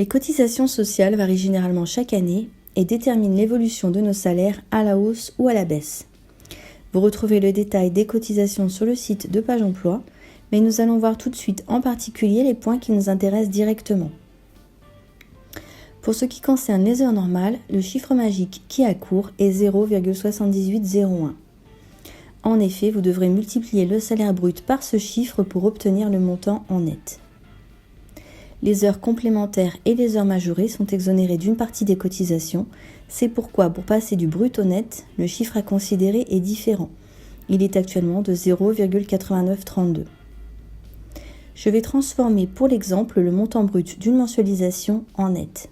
Les cotisations sociales varient généralement chaque année et déterminent l'évolution de nos salaires à la hausse ou à la baisse. Vous retrouvez le détail des cotisations sur le site de Page Emploi, mais nous allons voir tout de suite en particulier les points qui nous intéressent directement. Pour ce qui concerne les heures normales, le chiffre magique qui accourt est 0,7801. En effet, vous devrez multiplier le salaire brut par ce chiffre pour obtenir le montant en net. Les heures complémentaires et les heures majorées sont exonérées d'une partie des cotisations. C'est pourquoi, pour passer du brut au net, le chiffre à considérer est différent. Il est actuellement de 0,8932. Je vais transformer pour l'exemple le montant brut d'une mensualisation en net.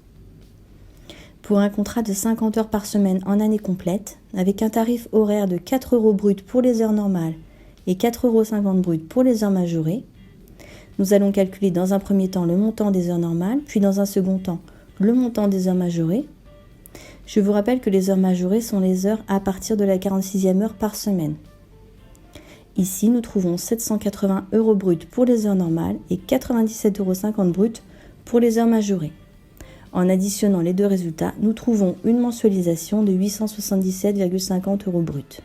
Pour un contrat de 50 heures par semaine en année complète, avec un tarif horaire de 4 € brut pour les heures normales et 4,50 € brut pour les heures majorées, nous allons calculer dans un premier temps le montant des heures normales, puis dans un second temps le montant des heures majorées. Je vous rappelle que les heures majorées sont les heures à partir de la 46e heure par semaine. Ici, nous trouvons 780 € brut pour les heures normales et 97,50 € brut pour les heures majorées. En additionnant les deux résultats, nous trouvons une mensualisation de 877,50 € brut.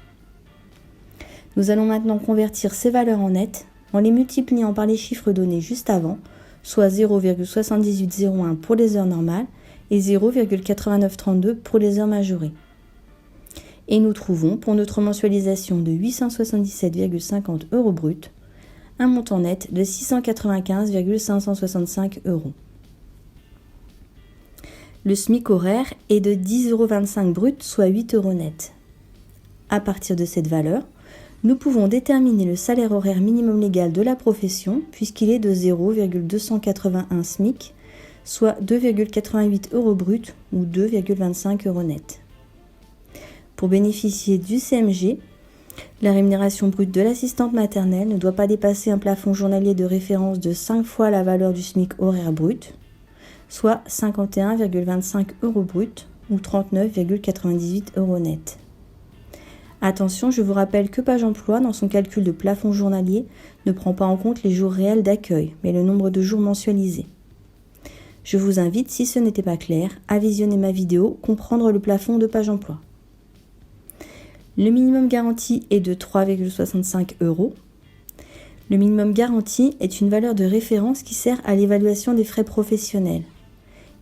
Nous allons maintenant convertir ces valeurs en net en les multipliant par les chiffres donnés juste avant, soit 0,7801 pour les heures normales et 0,8932 pour les heures majorées. Et nous trouvons, pour notre mensualisation de 877,50 € brut, un montant net de 695,565 €. Le SMIC horaire est de 10,25 € brut, soit 8 € net. À partir de cette valeur, nous pouvons déterminer le salaire horaire minimum légal de la profession puisqu'il est de 0,281 SMIC, soit 2,88 € brut ou 2,25 € net. Pour bénéficier du CMG, la rémunération brute de l'assistante maternelle ne doit pas dépasser un plafond journalier de référence de 5 fois la valeur du SMIC horaire brut, soit 51,25 € brut ou 39,98 € net. Attention, je vous rappelle que Page Emploi, dans son calcul de plafond journalier, ne prend pas en compte les jours réels d'accueil, mais le nombre de jours mensualisés. Je vous invite, si ce n'était pas clair, à visionner ma vidéo « Comprendre le plafond de Page Emploi ». Le minimum garanti est de 3,65 €. Le minimum garanti est une valeur de référence qui sert à l'évaluation des frais professionnels.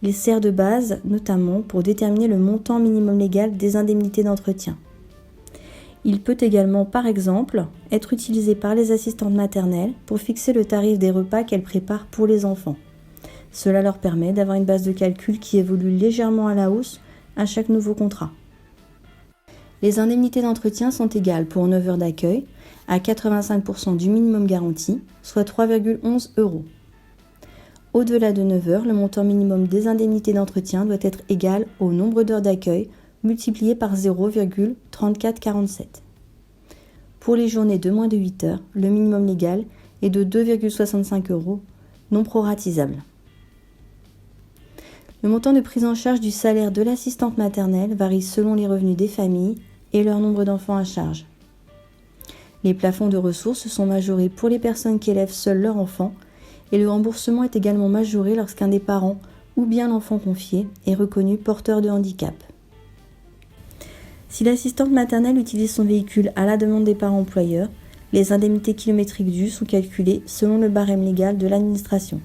Il sert de base notamment pour déterminer le montant minimum légal des indemnités d'entretien. Il peut également, par exemple, être utilisé par les assistantes maternelles pour fixer le tarif des repas qu'elles préparent pour les enfants. Cela leur permet d'avoir une base de calcul qui évolue légèrement à la hausse à chaque nouveau contrat. Les indemnités d'entretien sont égales pour 9 heures d'accueil à 85% du minimum garanti, soit 3,11 €. Au-delà de 9 heures, le montant minimum des indemnités d'entretien doit être égal au nombre d'heures d'accueil multiplié par 0,3447. Pour les journées de moins de 8 heures, le minimum légal est de 2,65 € non proratisable. Le montant de prise en charge du salaire de l'assistante maternelle varie selon les revenus des familles et leur nombre d'enfants à charge. Les plafonds de ressources sont majorés pour les personnes qui élèvent seuls leur enfant et le remboursement est également majoré lorsqu'un des parents ou bien l'enfant confié est reconnu porteur de handicap. Si l'assistante maternelle utilise son véhicule à la demande des parents employeurs, les indemnités kilométriques dues sont calculées selon le barème légal de l'administration.